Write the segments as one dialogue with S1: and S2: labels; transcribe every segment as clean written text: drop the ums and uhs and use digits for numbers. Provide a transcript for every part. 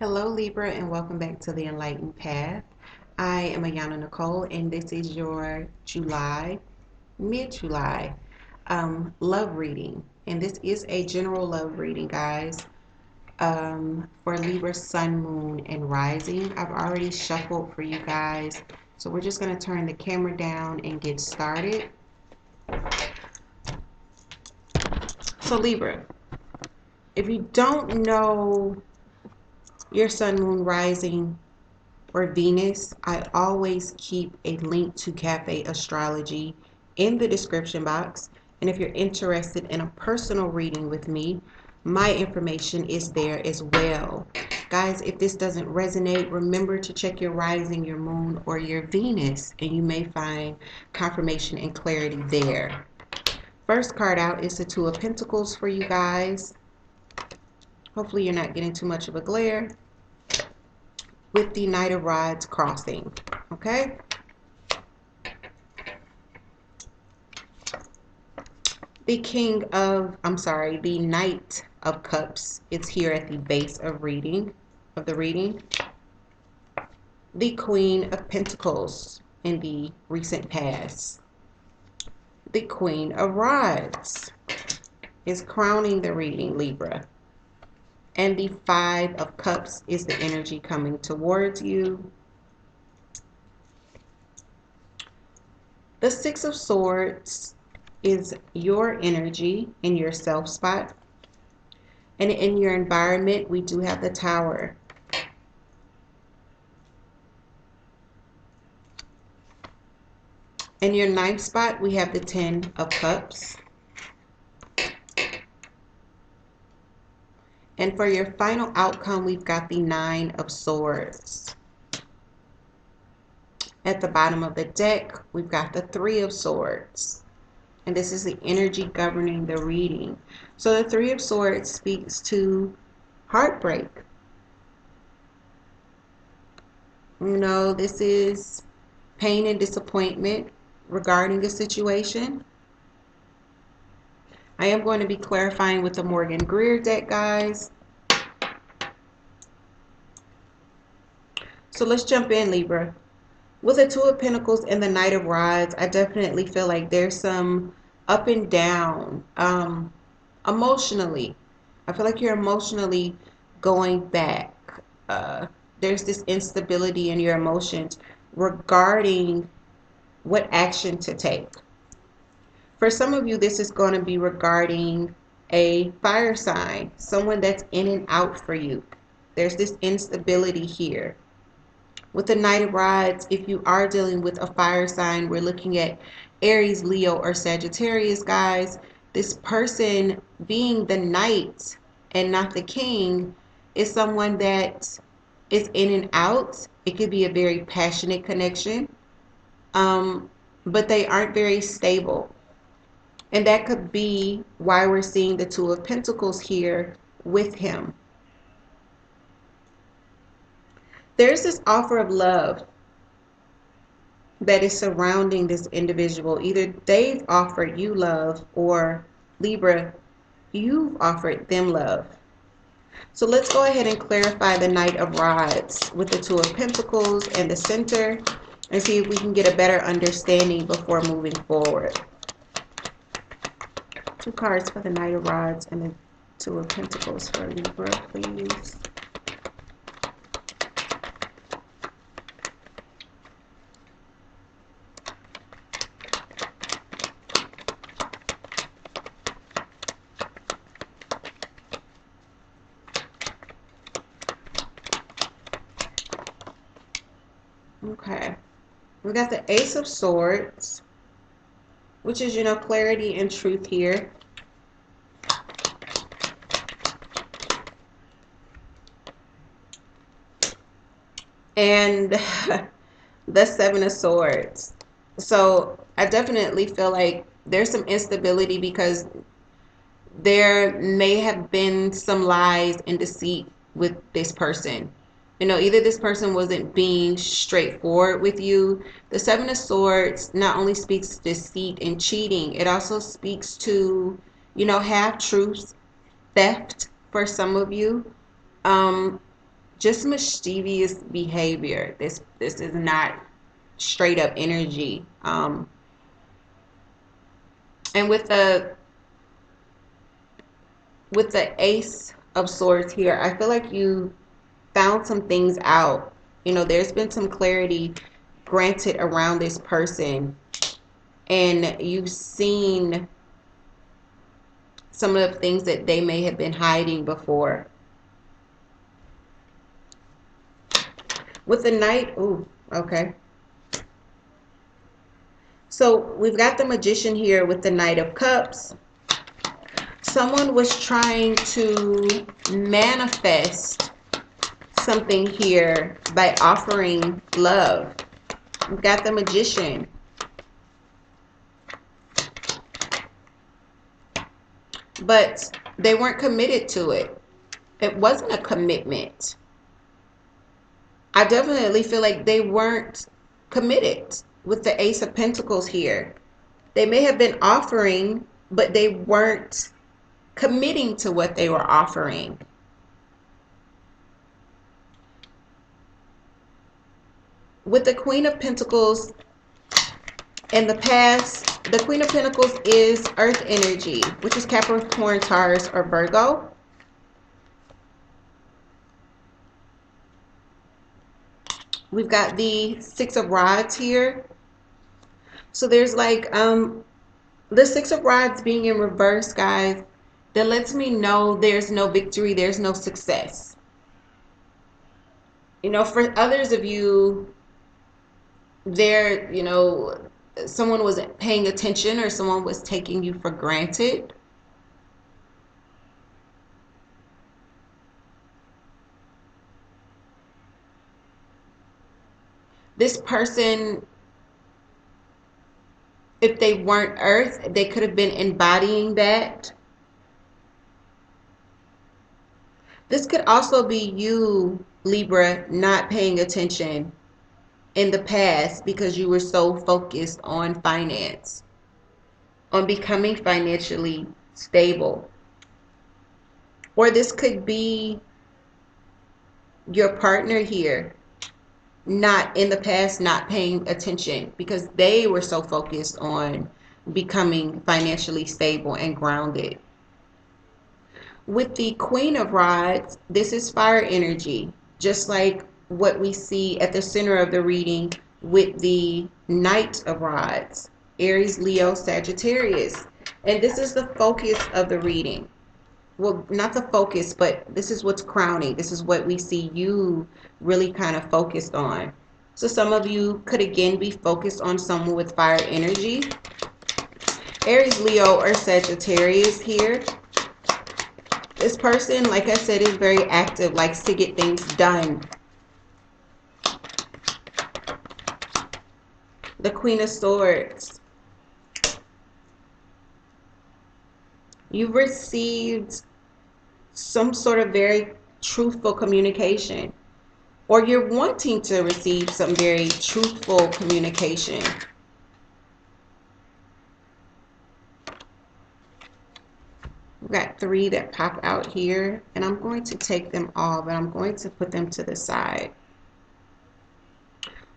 S1: Hello Libra and welcome back to the Enlightened Path. I am Ayana Nicole and this is your July, mid-July love reading. And this is a general love reading, guys, for Libra, Sun, Moon, and Rising. I've already shuffled for you guys. So we're just going to turn the camera down and get started. So Libra, if you don't know your Sun, Moon, Rising, or Venus, I always keep a link to Café Astrology in the description box. And if you're interested in a personal reading with me, my information is there as well. Guys, if this doesn't resonate, remember to check your rising, your moon, or your Venus, and you may find confirmation and clarity there. First card out is the Two of Pentacles for you guys. Hopefully you're not getting too much of a glare. With the Knight of Rods crossing, okay? The the Knight of Cups is here at the base of the reading. The Queen of Pentacles in the recent past. The Queen of Rods is crowning the reading, Libra. And the Five of Cups is the energy coming towards you. The Six of Swords is your energy in your self spot. And in your environment, we do have the Tower. In your ninth spot, we have the Ten of Cups. And for your final outcome, we've got the Nine of Swords. At the bottom of the deck, we've got the Three of Swords. And this is the energy governing the reading. So the Three of Swords speaks to heartbreak. You know, this is pain and disappointment regarding a situation. I am going to be clarifying with the Morgan Greer deck, guys. So let's jump in, Libra. With the Two of Pentacles and the Knight of Rods, I definitely feel like there's some up and down emotionally. I feel like you're emotionally going back. There's this instability in your emotions regarding what action to take. For some of you, this is going to be regarding a fire sign, someone that's in and out for you. There's this instability here. With the Knight of Rods, if you are dealing with a fire sign, we're looking at Aries, Leo, or Sagittarius, guys. This person being the Knight and not the King is someone that is in and out. It could be a very passionate connection, but they aren't very stable. And that could be why we're seeing the Two of Pentacles here with him. There's this offer of love that is surrounding this individual. Either they've offered you love, or Libra, you've offered them love. So let's go ahead and clarify the Knight of Rods with the Two of Pentacles and the center, and see if we can get a better understanding before moving forward. Two cards for the Knight of Rods and the Two of Pentacles for Libra, please. Okay. We got the Ace of Swords, which is, you know, clarity and truth here. And the Seven of Swords. So I definitely feel like there's some instability because there may have been some lies and deceit with this person. You know, either this person wasn't being straightforward with you. The Seven of Swords not only speaks to deceit and cheating, it also speaks to, you know, half-truths, theft for some of you. just mischievous behavior. This is not straight up energy. And with the Ace of Swords here, I feel like you found some things out. You know, there's been some clarity granted around this person, and you've seen some of the things that they may have been hiding before. With the Knight, ooh, okay. So we've got the Magician here with the Knight of Cups. Someone was trying to manifest something here by offering love. We've got the Magician. But they weren't committed to it. It wasn't a commitment. I definitely feel like they weren't committed with the Ace of Pentacles here. They may have been offering, but they weren't committing to what they were offering. With the Queen of Pentacles, in the past, the Queen of Pentacles is Earth energy, which is Capricorn, Taurus, or Virgo. We've got the Six of Rods here. So there's like the Six of Rods being in reverse, guys, that lets me know there's no victory, there's no success. You know, for others of you, you know, someone wasn't paying attention or someone was taking you for granted. This person, if they weren't Earth, they could have been embodying that. This could also be you, Libra, not paying attention in the past because you were so focused on finance, on becoming financially stable. Or this could be your partner here, not in the past, not paying attention because they were so focused on becoming financially stable and grounded. With the Queen of Rods, this is fire energy, just like what we see at the center of the reading with the Knight of Rods, Aries, Leo, Sagittarius. And this is the focus of the reading. Well, not the focus, but this is what's crowning. This is what we see you really kind of focused on. So some of you could again be focused on someone with fire energy. Aries, Leo, or Sagittarius here. This person, like I said, is very active, likes to get things done. The Queen of Swords. You received some sort of very truthful communication, or you're wanting to receive some very truthful communication. We've got 3 that pop out here, and I'm going to take them all, but I'm going to put them to the side.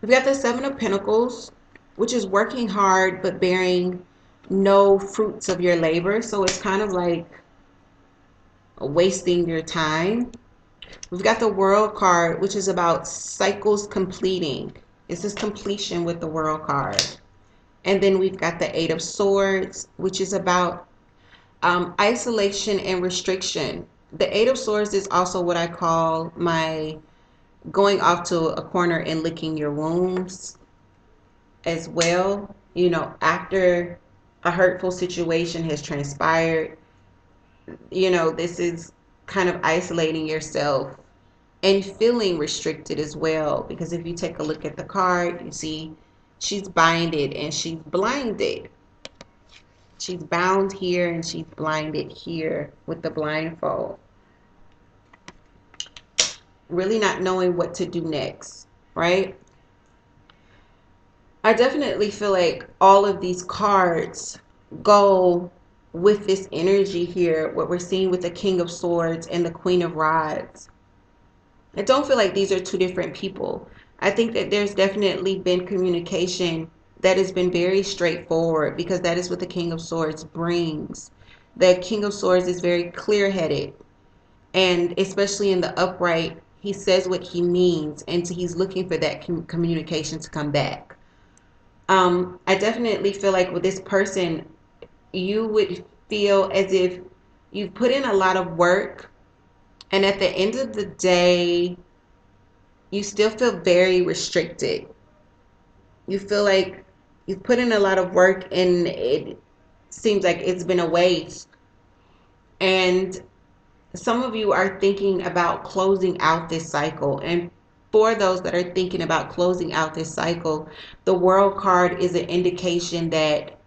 S1: We've got the 7 of Pentacles, which is working hard but bearing no fruits of your labor. So it's kind of like wasting your time. We've got the World card, which is about cycles completing. This is completion with the World card. And then we've got the 8 of Swords, which is about isolation and restriction. The 8 of Swords is also what I call my going off to a corner and licking your wounds as well. You know, after a hurtful situation has transpired, you know, this is kind of isolating yourself and feeling restricted as well. Because if you take a look at the card, you see she's binded and she's blinded. She's bound here and she's blinded here with the blindfold. Really not knowing what to do next, right? I definitely feel like all of these cards go with this energy here, what we're seeing with the King of Swords and the Queen of Rods. I don't feel like these are two different people. I think that there's definitely been communication that has been very straightforward, because that is what the King of Swords brings. The King of Swords is very clear-headed, and especially in the upright, he says what he means, and he's looking for that communication to come back. I definitely feel like with this person, you would feel as if you've put in a lot of work, and at the end of the day, you still feel very restricted. You feel like you've put in a lot of work and it seems like it's been a waste. And some of you are thinking about closing out this cycle. And for those that are thinking about closing out this cycle, the World card is an indication that,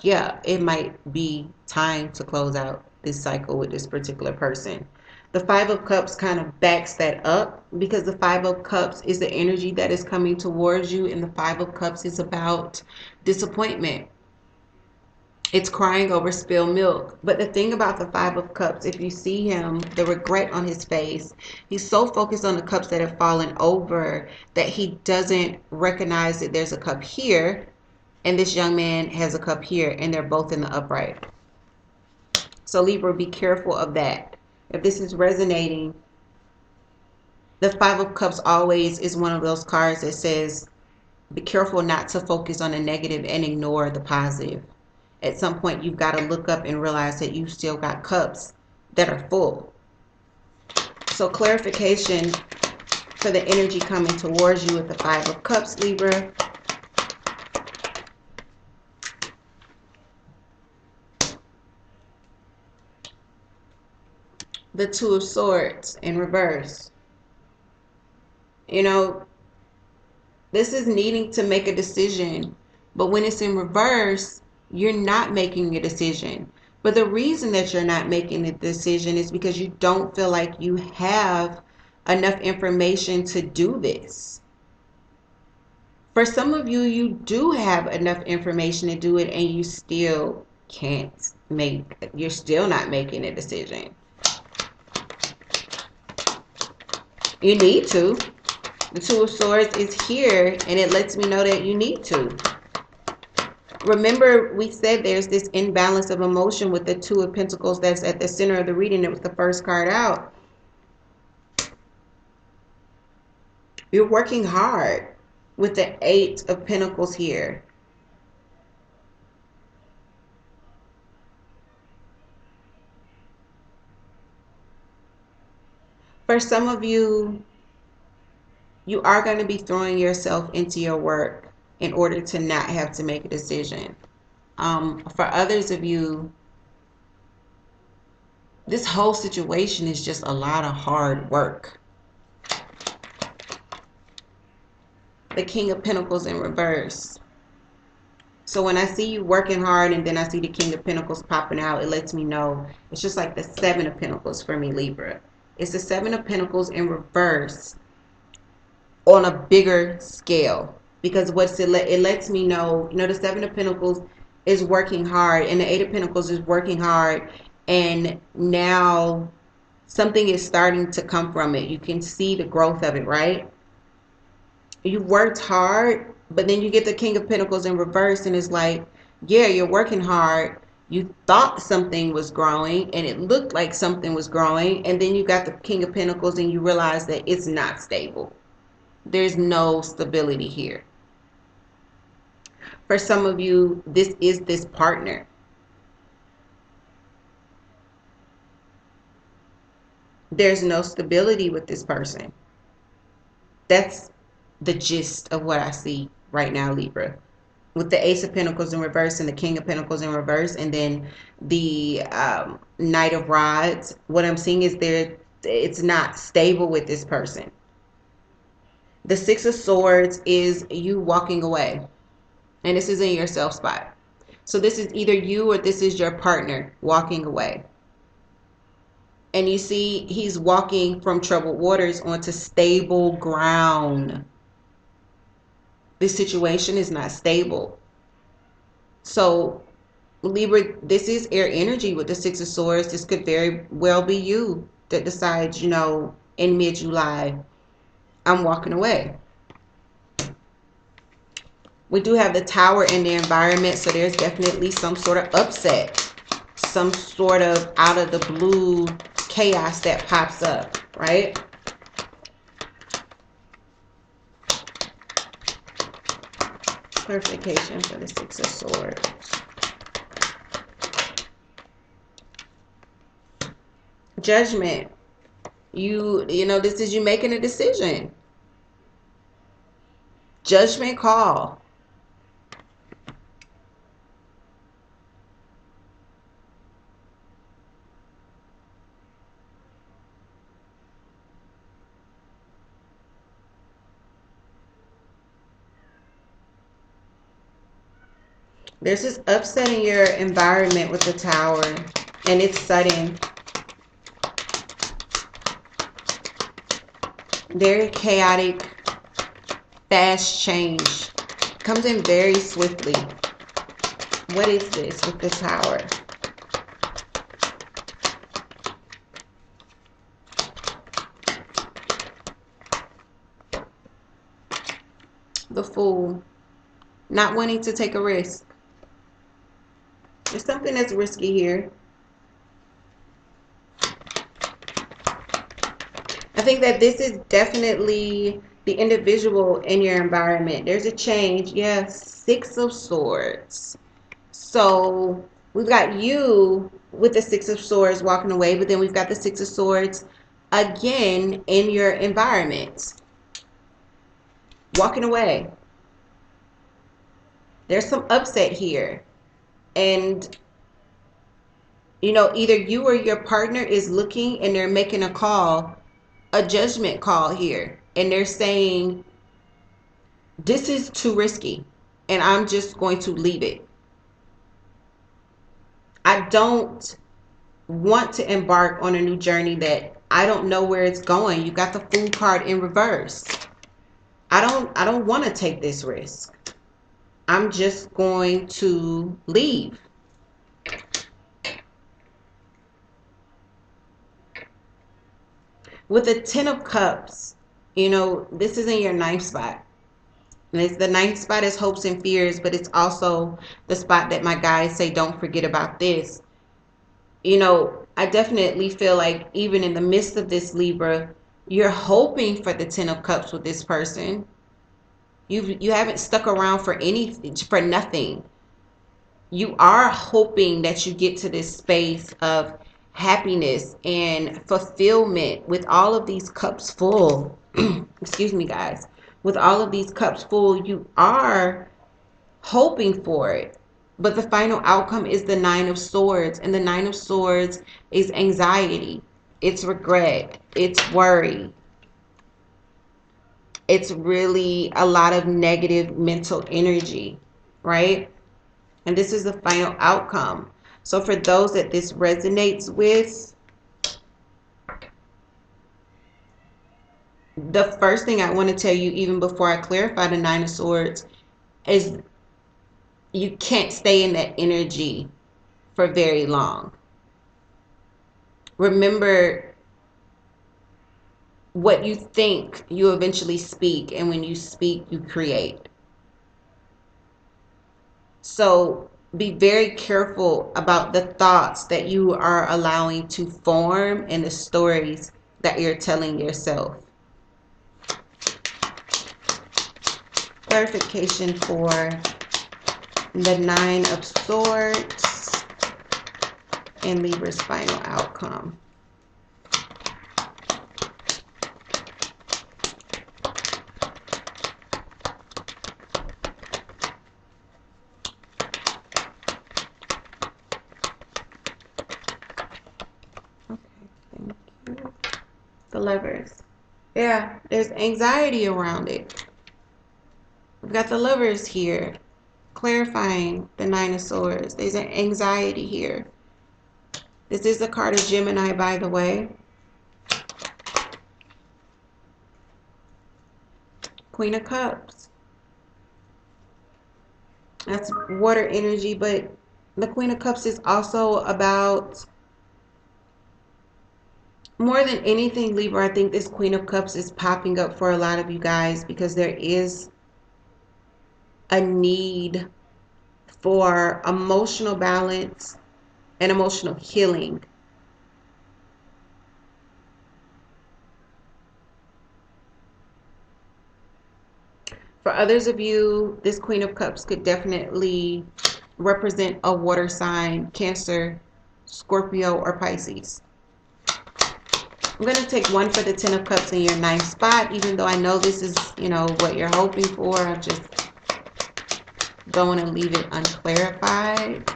S1: yeah, it might be time to close out this cycle with this particular person. The Five of Cups kind of backs that up, because the Five of Cups is the energy that is coming towards you, and the Five of Cups is about disappointment. It's crying over spilled milk. But the thing about the Five of Cups, if you see him, the regret on his face, he's so focused on the cups that have fallen over that he doesn't recognize that there's a cup here, and this young man has a cup here, and they're both in the upright. So Libra, be careful of that. If this is resonating, the Five of Cups always is one of those cards that says, be careful not to focus on the negative and ignore the positive. At some point, you've got to look up and realize that you still got cups that are full. So clarification for the energy coming towards you with the Five of Cups, Libra. The Two of Swords in reverse. You know, this is needing to make a decision, but when it's in reverse, you're not making a decision. But the reason that you're not making a decision is because you don't feel like you have enough information to do this. For some of you, you do have enough information to do it, and you still can't you're still not making a decision. You need to. The Two of Swords is here, and it lets me know that you need to. Remember, we said there's this imbalance of emotion with the Two of Pentacles that's at the center of the reading. It was the first card out. You're working hard with the Eight of Pentacles here. For some of you, you are going to be throwing yourself into your work in order to not have to make a decision. For others of you, this whole situation is just a lot of hard work. The King of Pentacles in reverse. So when I see you working hard and then I see the King of Pentacles popping out, it lets me know it's just like the Seven of Pentacles for me, Libra. It's the Seven of Pentacles in reverse on a bigger scale. Because it lets me know, the Seven of Pentacles is working hard, and the Eight of Pentacles is working hard, and now something is starting to come from it. You can see the growth of it, right? You worked hard, but then you get the King of Pentacles in reverse, and it's like, yeah, you're working hard. You thought something was growing, and it looked like something was growing, and then you got the King of Pentacles, and you realize that it's not stable. There's no stability here. For some of you, this is this partner. There's no stability with this person. That's the gist of what I see right now, Libra. With the Ace of Pentacles in reverse and the King of Pentacles in reverse, and then the Knight of Rods, what I'm seeing is it's not stable with this person. The Six of Swords is you walking away. And this is in your self spot. So this is either you or this is your partner walking away. And you see he's walking from troubled waters onto stable ground. This situation is not stable. So Libra, this is air energy with the Six of Swords. This could very well be you that decides, in mid-July, I'm walking away. We do have the Tower in the environment, so there's definitely some sort of upset, some sort of out of the blue chaos that pops up, right? Clarification for the Six of Swords. Judgment. You know, this is you making a decision. Judgment call. There's this upset in your environment with the Tower, and it's sudden. Very chaotic, fast change. Comes in very swiftly. What is this with the Tower? The Fool. Not wanting to take a risk. There's something that's risky here. I think that this is definitely the individual in your environment. There's a change. Yes, Six of Swords. So we've got you with the Six of Swords walking away, but then we've got the Six of Swords again in your environment. Walking away. There's some upset here. And, you know, either you or your partner is looking and they're making a call, a judgment call here. And they're saying, this is too risky and I'm just going to leave it. I don't want to embark on a new journey that I don't know where it's going. You got the Fool card in reverse. I don't want to take this risk. I'm just going to leave. With the Ten of Cups, you know, this is in your ninth spot. And it's the ninth spot is hopes and fears, but it's also the spot that my guys say, don't forget about this. You know, I definitely feel like even in the midst of this, Libra, you're hoping for the Ten of Cups with this person. You haven't stuck around for anything, for nothing. You are hoping that you get to this space of happiness and fulfillment with all of these cups full. Excuse me, guys. With all of these cups full, you are hoping for it. But the final outcome is the Nine of Swords. And the Nine of Swords is anxiety. It's regret. It's worry. It's really a lot of negative mental energy, right? And this is the final outcome. So for those that this resonates with, the first thing I want to tell you, even before I clarify the Nine of Swords, is you can't stay in that energy for very long. Remember, what you think, you eventually speak, and when you speak, you create. So be very careful about the thoughts that you are allowing to form and the stories that you're telling yourself. Clarification for the Nine of Swords and Libra's final outcome. The Lovers. Yeah, there's anxiety around it. We've got the Lovers here, clarifying the Nine of Swords. There's an anxiety here. This is the card of Gemini, by the way. Queen of Cups. That's water energy, but the Queen of Cups is also about More than anything, Libra, I think this Queen of Cups is popping up for a lot of you guys because there is a need for emotional balance and emotional healing. For others of you, this Queen of Cups could definitely represent a water sign, Cancer, Scorpio, or Pisces. I'm going to take one for the Ten of Cups in your ninth spot, even though I know this is, what you're hoping for. I just don't want to leave it unclarified.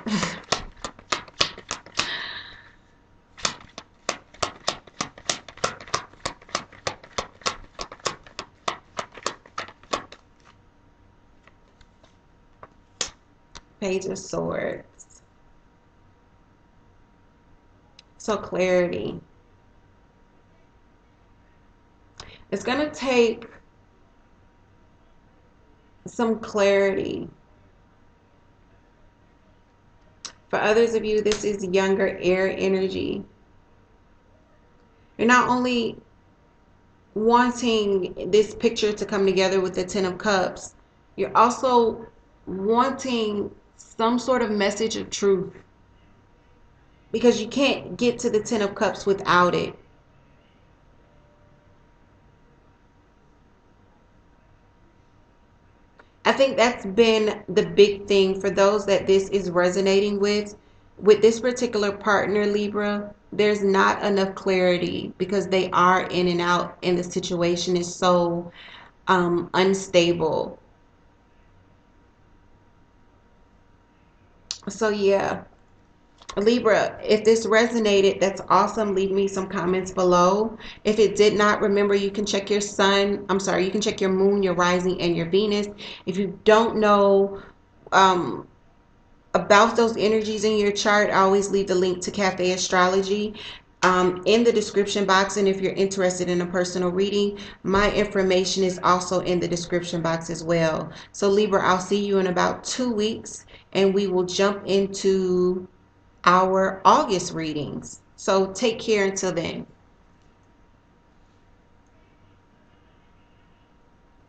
S1: Page of Swords. So clarity. It's going to take some clarity. For others of you, this is younger air energy. You're not only wanting this picture to come together with the Ten of Cups, you're also wanting some sort of message of truth, because you can't get to the Ten of Cups without it. I think that's been the big thing for those that this is resonating with. With this particular partner, Libra, there's not enough clarity because they are in and out, and the situation is so unstable. So yeah, Libra, if this resonated, that's awesome. Leave me some comments below. If it did not, remember you can check your sun. You can check your moon, your rising, and your Venus. If you don't know about those energies in your chart, I always leave the link to Café Astrology in the description box. And if you're interested in a personal reading, my information is also in the description box as well. So Libra, I'll see you in about 2 weeks, and we will jump into our August readings. So take care until then.